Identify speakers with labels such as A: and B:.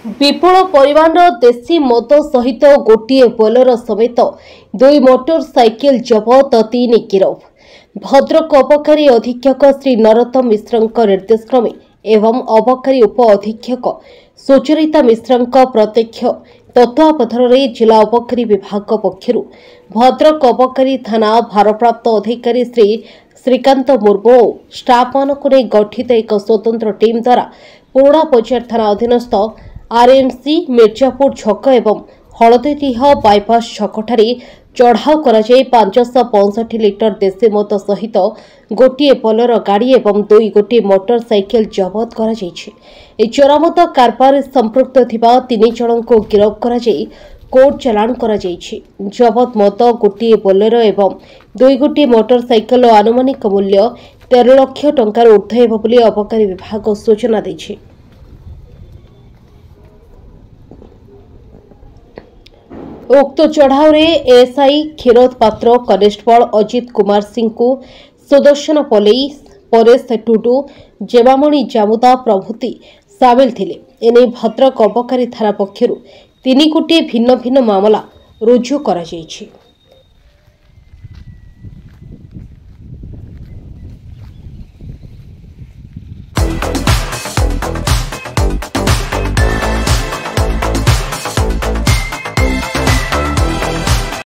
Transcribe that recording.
A: विपुल परिमाणर देशी मद सहित गोटे बोलेरो समेत 2 मोटरसाइकेल जबत 3 गिरफ। भद्रक अबकारी अधीक्षक श्री नरोत्तम मिश्र निर्देशक्रमे एवं अबकारी उप अधीक्षक सुचरिता मिश्र प्रत्यक्ष तत्वावधान जिला अबकारी विभाग पक्षर भद्रक अबकारी थाना भारप्राप्त अधिकारी श्री श्रीकांत मुर्मू और स्टाफ मानक गठित एक स्वतंत्र टीम द्वारा पुराणा बजार थाना अधीनस्थ आरएमसी मिर्जापुर छक एवं हलदीडीह बाईपास छकठारे चढ़ाऊ कर 565 लिटर देशी मद सहित गोटे बोलेरो गाड़ी एवं 2 गोटे मोटरसाइकेल जबत कर चोरामद कारबार संपृक्त 3 जन को गिरफ्त कर कोर्ट चालाण कर जबत मद गोटे बोलेरो एवं 2 गोटे मोटरसाइकेल आनुमानिक मूल्य 13 लाख टंकार ऊर्ध्व हेब बोली अबकारी विभाग सूचना देछि। उक्त चढ़ाऊ एएसआई क्षीरोद पात्र कनेस्टेबल अजित कुमार सिंह को सुदर्शन पलई परेश टुडू जेबामणि जामुदा प्रभृति सामिल थिले। एने भद्रक अबकारी थाना पक्षर 3 गोटे भिन्न भिन्न मामला रुजु करा जायछि।